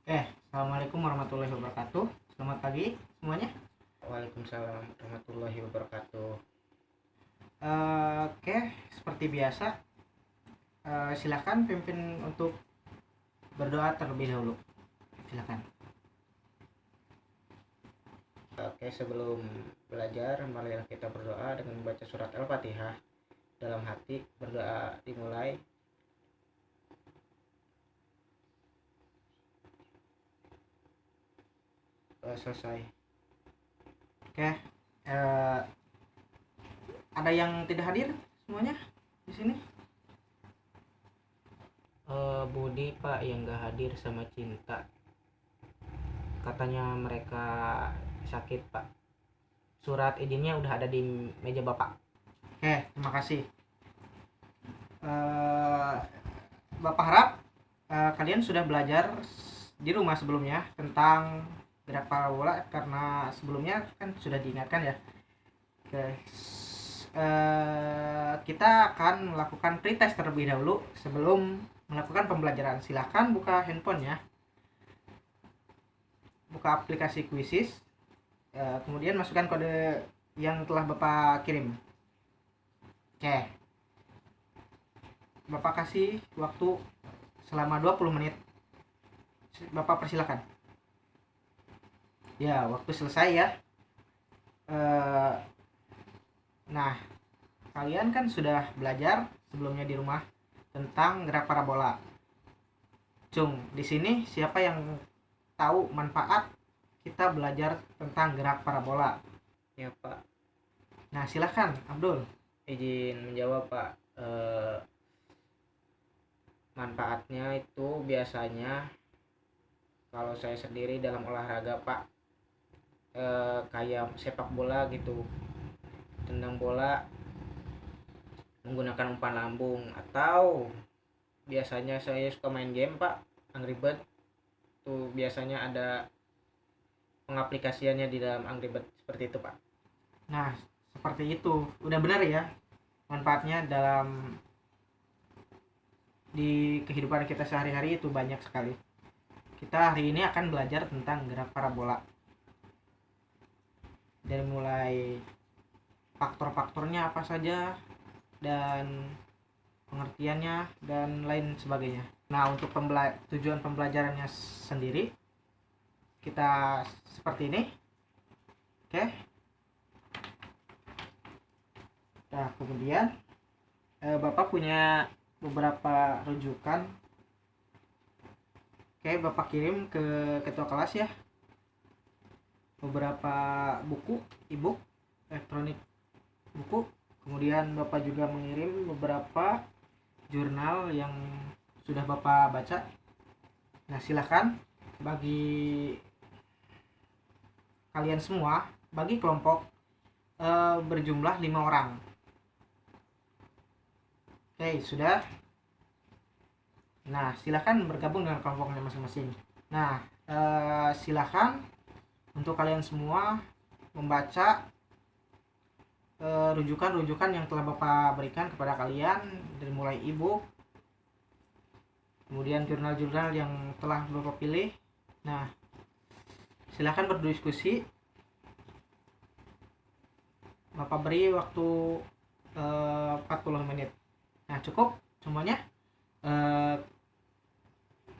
Assalamualaikum warahmatullahi wabarakatuh. Selamat pagi semuanya. Waalaikumsalam warahmatullahi wabarakatuh. Oke, seperti biasa, silakan pimpin untuk berdoa terlebih dahulu. Silakan. Oke, sebelum belajar, marilah kita berdoa dengan membaca surat Al-Fatihah. Dalam hati, berdoa dimulai. Selesai. Oke, eh, ada yang tidak hadir semuanya di sini? Budi Pak yang gak hadir sama Cinta, katanya mereka sakit Pak. Surat izinnya udah ada di meja Bapak. Oke, terima kasih. Bapak harap kalian sudah belajar di rumah sebelumnya tentang gerak parabola, karena sebelumnya kan sudah diingatkan ya. Oke, kita akan melakukan pretest terlebih dahulu sebelum melakukan pembelajaran. Silahkan buka handphonenya, buka aplikasi Quizzes, kemudian masukkan kode yang telah Bapak kirim. Oke, Bapak kasih waktu selama 20 menit. Bapak persilakan. Ya, waktu selesai ya. Nah, kalian kan sudah belajar sebelumnya di rumah tentang gerak parabola. Cung, di sini siapa yang tahu manfaat kita belajar tentang gerak parabola? Ya Pak, Nah, silahkan Abdul. izin menjawab Pak. Manfaatnya itu biasanya kalau saya sendiri dalam olahraga Pak, kayak sepak bola gitu, tendang bola menggunakan umpan lambung, atau biasanya saya suka main game Pak, Angry Bird tuh biasanya ada pengaplikasiannya di dalam Angry Bird, seperti itu Pak. Nah, seperti itu. Udah benar ya manfaatnya di kehidupan kita sehari-hari itu banyak sekali. Kita hari ini akan belajar tentang gerak parabola. Dari mulai faktor-faktornya apa saja dan pengertiannya dan lain sebagainya. Nah, untuk tujuan pembelajarannya sendiri kita seperti ini. Oke. Nah, kemudian Bapak punya beberapa rujukan. Oke, Bapak kirim ke ketua kelas ya beberapa buku e-book elektronik buku. Kemudian Bapak juga mengirim beberapa jurnal yang sudah Bapak baca. Nah, silahkan bagi kalian semua, bagi kelompok berjumlah 5 orang. Oke, sudah. Nah, silahkan bergabung dengan kelompoknya masing-masing. Nah, silahkan untuk kalian semua membaca rujukan-rujukan yang telah Bapak berikan kepada kalian, dari mulai e-book, kemudian jurnal-jurnal yang telah Bapak pilih. Nah, silahkan berdiskusi. Bapak beri waktu 40 menit. Nah, cukup semuanya.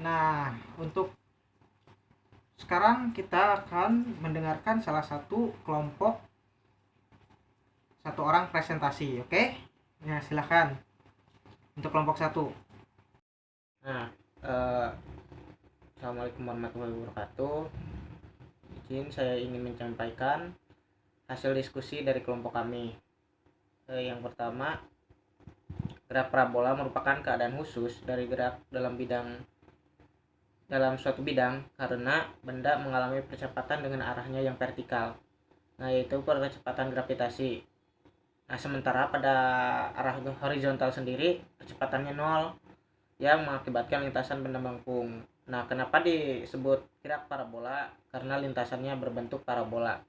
Nah, untuk sekarang kita akan mendengarkan salah satu kelompok, satu orang presentasi. Oke? Nah, silahkan untuk kelompok 1. Nah, Assalamualaikum warahmatullahi wabarakatuh. Izin saya ingin menyampaikan hasil diskusi dari kelompok kami. Yang pertama, gerak parabola merupakan keadaan khusus dari gerak dalam suatu bidang karena benda mengalami percepatan dengan arahnya yang vertikal. Nah, yaitu percepatan gravitasi. Nah, sementara pada arah horizontal sendiri percepatannya 0 yang mengakibatkan lintasan benda melengkung. Nah, kenapa disebut gerak parabola? Karena lintasannya berbentuk parabola.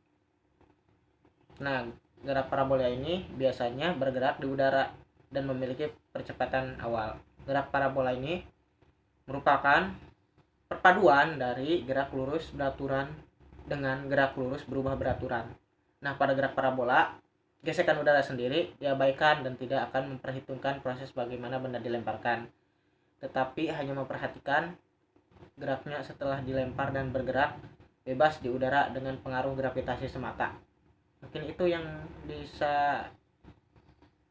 Nah, gerak parabola ini biasanya bergerak di udara dan memiliki percepatan awal. Gerak parabola ini merupakan perpaduan dari gerak lurus beraturan dengan gerak lurus berubah beraturan. Nah, pada gerak parabola, gesekan udara sendiri diabaikan dan tidak akan memperhitungkan proses bagaimana benda dilemparkan, tetapi hanya memperhatikan geraknya setelah dilempar dan bergerak bebas di udara dengan pengaruh gravitasi semata. Mungkin itu yang bisa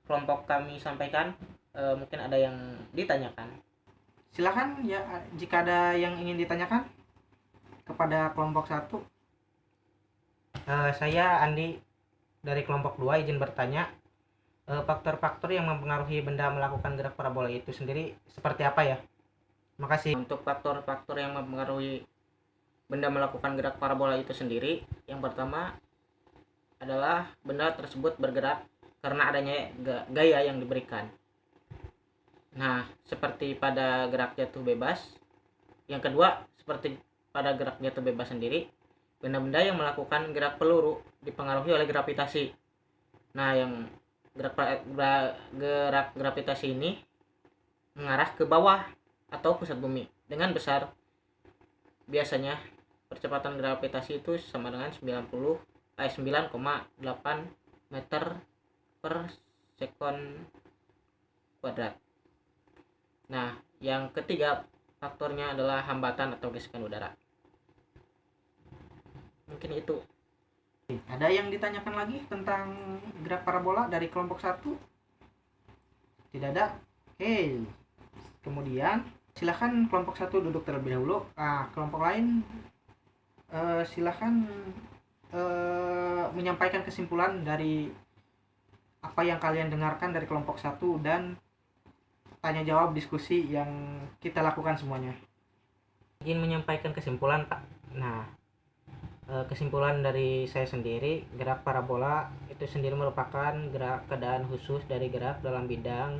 kelompok kami sampaikan. Mungkin ada yang ditanyakan. Silakan ya, jika ada yang ingin ditanyakan kepada kelompok 1. Saya Andi dari kelompok 2 izin bertanya, faktor-faktor yang mempengaruhi benda melakukan gerak parabola itu sendiri seperti apa ya? Makasih. Untuk faktor-faktor yang mempengaruhi benda melakukan gerak parabola itu sendiri, yang pertama adalah benda tersebut bergerak karena adanya gaya yang diberikan. Nah, seperti pada gerak jatuh bebas. Yang kedua, seperti pada gerak jatuh bebas sendiri, benda-benda yang melakukan gerak peluru dipengaruhi oleh gravitasi. Nah, yang gerak gravitasi ini mengarah ke bawah atau pusat bumi dengan besar. Biasanya percepatan gravitasi itu sama dengan 9,8 meter per sekon kuadrat. Nah, yang ketiga faktornya adalah hambatan atau gesekan udara. Mungkin itu. Ada yang ditanyakan lagi tentang gerak parabola dari kelompok 1? Tidak ada? Oke. Kemudian silakan kelompok 1 duduk terlebih dahulu. Kelompok lain silakan menyampaikan kesimpulan dari apa yang kalian dengarkan dari kelompok 1 dan tanya jawab diskusi yang kita lakukan semuanya. Ingin menyampaikan kesimpulan, Pak. Nah, kesimpulan dari saya sendiri, gerak parabola itu sendiri merupakan keadaan khusus dari gerak dalam bidang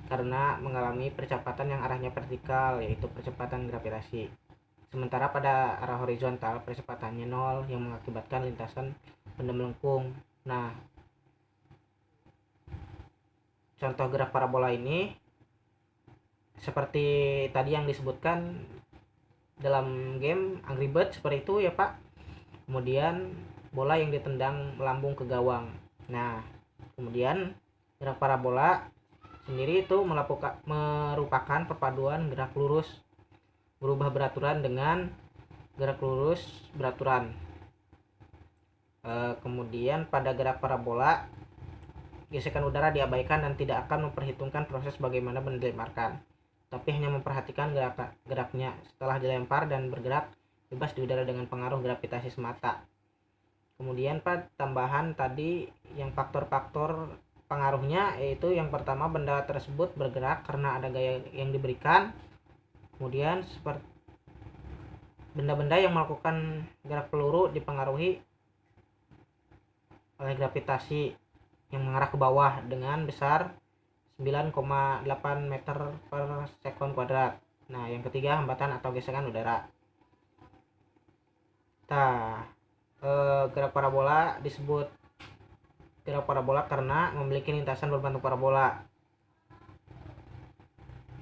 karena mengalami percepatan yang arahnya vertikal, yaitu percepatan gravitasi. Sementara pada arah horizontal percepatannya 0 yang mengakibatkan lintasan benda melengkung. Nah, contoh gerak parabola ini seperti tadi yang disebutkan dalam game Angry Birds seperti itu ya, Pak. Kemudian bola yang ditendang melambung ke gawang. Nah, kemudian gerak parabola sendiri itu merupakan perpaduan gerak lurus berubah beraturan dengan gerak lurus beraturan. Kemudian pada gerak parabola gesekan udara diabaikan dan tidak akan memperhitungkan proses bagaimana benda dilemparkan, tapi hanya memperhatikan geraknya setelah dilempar dan bergerak bebas di udara dengan pengaruh gravitasi semata. Kemudian Pak, tambahan tadi yang faktor-faktor pengaruhnya, yaitu yang pertama benda tersebut bergerak karena ada gaya yang diberikan. Kemudian seperti benda-benda yang melakukan gerak peluru dipengaruhi oleh gravitasi yang mengarah ke bawah dengan besar 9,8 meter per sekon kuadrat. Nah, yang ketiga hambatan atau gesekan udara. Gerak parabola disebut gerak parabola karena memiliki lintasan berbentuk parabola.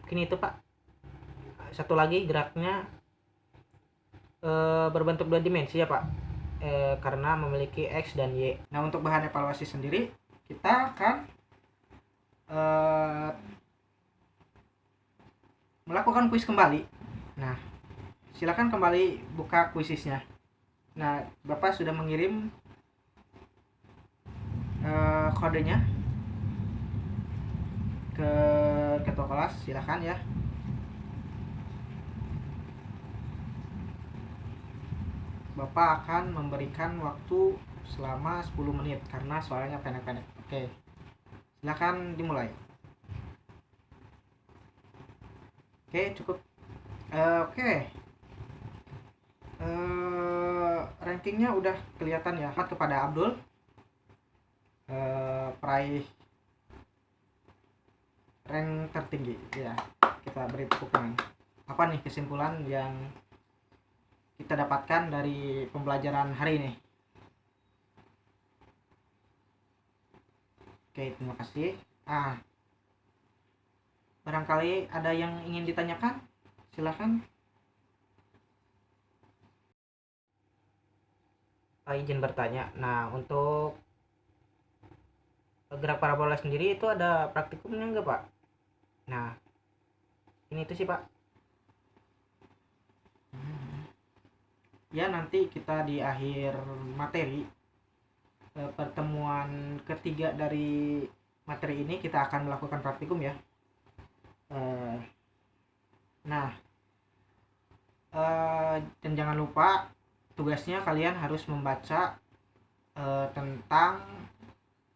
Mungkin itu, Pak. Satu lagi, geraknya berbentuk 2 dimensi ya, Pak, karena memiliki X dan Y. Nah, untuk bahan evaluasi sendiri kita akan melakukan kuis kembali. Nah, silakan kembali buka kuisisnya. Nah, Bapak sudah mengirim kodenya ke ketua kelas, silakan ya. Bapak akan memberikan waktu selama 10 menit karena soalnya pendek-pendek. Oke. Silakan dimulai. Oke, cukup. Oke. Rankingnya udah kelihatan ya. Selamat kepada Abdul. Peraih rank tertinggi ya. Kita beri tepuk tangan. Apa nih kesimpulan yang kita dapatkan dari pembelajaran hari ini? Oke, terima kasih. Barangkali ada yang ingin ditanyakan? Silakan. izin bertanya. Nah, untuk gerak parabola sendiri itu ada praktikumnya enggak, Pak? Nah, ini itu sih, Pak. Ya, nanti kita di akhir materi pertemuan ketiga dari materi ini kita akan melakukan praktikum ya. Nah, dan jangan lupa tugasnya kalian harus membaca tentang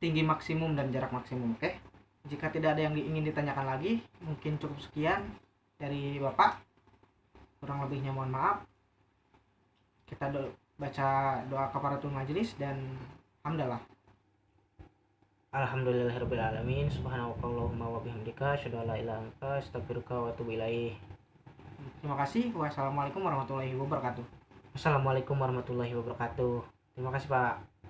tinggi maksimum dan jarak maksimum. Oke, jika tidak ada yang ingin ditanyakan lagi, mungkin cukup sekian dari Bapak. Kurang lebihnya mohon maaf. Kita baca doa kafaratul majelis dan hamdalah. Alhamdulillahirabbil alamin. Subhanakallahumma wa bihamdika asyhadu an la ilaha illa anta astaghfiruka wa atubu ilaik. Terima kasih. Wassalamualaikum warahmatullahi wabarakatuh. Assalamualaikum warahmatullahi wabarakatuh. Terima kasih, Pak.